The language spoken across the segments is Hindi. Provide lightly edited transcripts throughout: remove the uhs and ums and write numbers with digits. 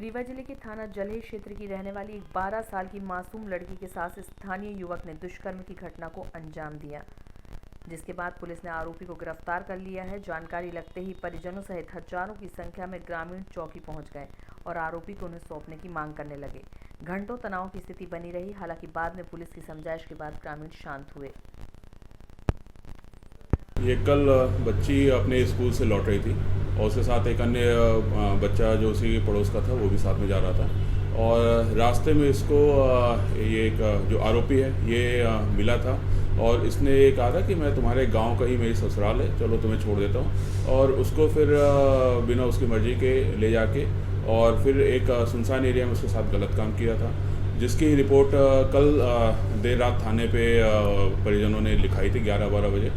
रीवा जिले के थाना जलही क्षेत्र की रहने वाली एक 12 साल की मासूम लड़की के साथ स्थानीय युवक ने दुष्कर्म की घटना को अंजाम दिया, जिसके बाद पुलिस ने आरोपी को गिरफ्तार कर लिया है। जानकारी लगते ही परिजनों सहित हजारों की संख्या में ग्रामीण चौकी पहुंच गए और आरोपी को उन्हें सौंपने की मांग करने लगे। घंटों तनाव की स्थिति बनी रही, हालांकि बाद में पुलिस की समझाइश के बाद ग्रामीण शांत हुए। ये कल बच्ची अपने स्कूल से लौट रही थी और उसके साथ एक अन्य बच्चा जो उसी पड़ोस का था वो भी साथ में जा रहा था और रास्ते में इसको ये एक जो आरोपी है ये मिला था और इसने ये कहा था कि मैं तुम्हारे गांव का ही मेरी ससुराल है, चलो तुम्हें छोड़ देता हूँ। और उसको फिर बिना उसकी मर्जी के ले जाके और फिर एक सुनसान एरिया में उसके साथ गलत काम किया था, जिसकी रिपोर्ट कल देर रात थाने पे परिजनों ने लिखाई थी 11-12 बजे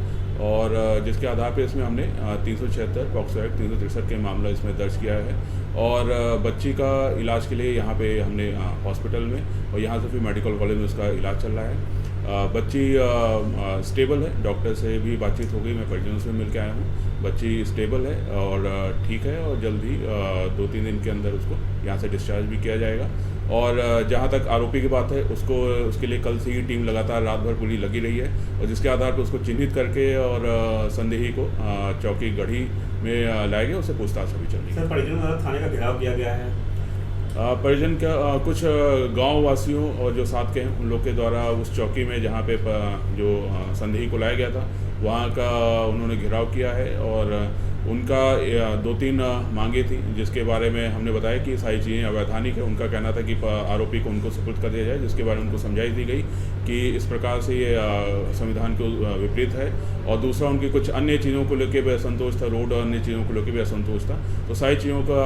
और जिसके आधार पे इसमें हमने 376 पॉक्सो एक्ट 363 के मामला इसमें दर्ज किया है और बच्ची का इलाज के लिए यहाँ पे हमने हॉस्पिटल में और यहाँ से फिर मेडिकल कॉलेज में उसका इलाज चल रहा है। बच्ची स्टेबल है, डॉक्टर से भी बातचीत हो गई, मैं परिजनों से मिल के आया हूँ। बच्ची स्टेबल है और ठीक है और जल्दी 2-3 दिन के अंदर उसको यहाँ से डिस्चार्ज भी किया जाएगा। और जहाँ तक आरोपी की बात है उसके लिए कल से ही टीम लगातार रात भर पूरी लगी रही है और जिसके आधार पर उसको चिन्हित करके और संदेही को चौकी गढ़ी में लाया गया, उससे पूछताछ अभी चल रही है। सर, परिजनों द्वारा थाने का घेराव किया गया है। परिजन का कुछ गांव वासियों और जो साथ के हैं उन लोग के द्वारा उस चौकी में जहाँ पे जो संदेही को लाया गया था वहाँ का उन्होंने घेराव किया है और उनका 2-3 मांगे थी, जिसके बारे में हमने बताया कि सारी चीज़ें अवैधानिक है। उनका कहना था कि आरोपी को उनको सुपुर्द कर दिया जाए, जिसके बारे में उनको समझाई दी गई कि इस प्रकार से ये संविधान को विपरीत है। और दूसरा उनकी कुछ अन्य चीज़ों को लेकर भी असंतोष था, रोड और अन्य चीज़ों को लेकर भी असंतोष था, तो सारी चीज़ों का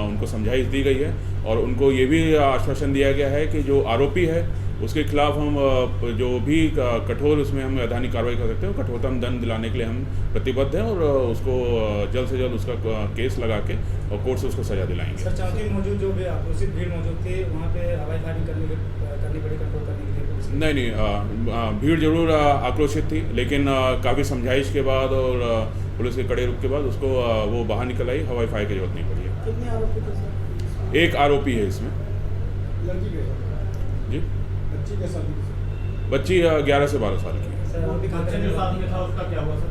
उनको समझाइश दी गई है और उनको ये भी आश्वासन दिया गया है कि जो आरोपी है उसके खिलाफ हम जो भी कठोर उसमें हम वैधानिक कार्रवाई कर सकते हैं, कठोरतम दंड दिलाने के लिए हम प्रतिबद्ध हैं और उसको जल्द से जल्द उसका केस लगा के और कोर्ट से उसको सजा दिलाएंगे। सर, चौकी मौजूद जो भी आक्रोशित भीड़ मौजूद थी वहाँ पे हवाई फायरिंग करनी पड़ी कंट्रोल करने के लिए? नहीं, भीड़ जरूर आक्रोशित थी, लेकिन काफ़ी समझाइश के बाद और पुलिस के कड़े रुख के बाद उसको वो बाहर निकल आई, हवाई फायर की जरूरत नहीं पड़ी है। कितने आरोपी थे सर? एक आरोपी है इसमें। लड़की के जी, बच्ची के साथ? बच्ची 11 से 12 साल की है। सर, आरोपी बच्चे जो साथ में था उसका क्या हुआ सर?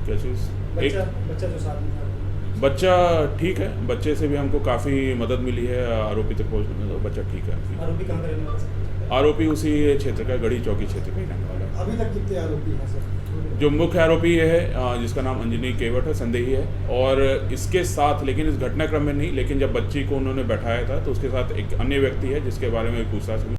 क्या चीज़? बच्चा जो साथ में था? बच्चा ठीक है, बच्चे से भी हमको काफ़ी मदद मिली है आरोपी तक पहुँचने में, तो बच्चा ठीक है। आरोपी कहाँ का रहने वाला है? आरोपी उसी क्षेत्र का, गढ़ी चौकी क्षेत्र का ही रहने वाला है। अभी तक कितने आरोपी हैं सर? जो मुख्य आरोपी है जिसका नाम अंजनी केवट है, संदेही है, और इसके साथ, लेकिन इस घटनाक्रम में नहीं, लेकिन जब बच्ची को उन्होंने बैठाया था तो उसके साथ एक अन्य व्यक्ति है जिसके बारे में पूछताछ हुई।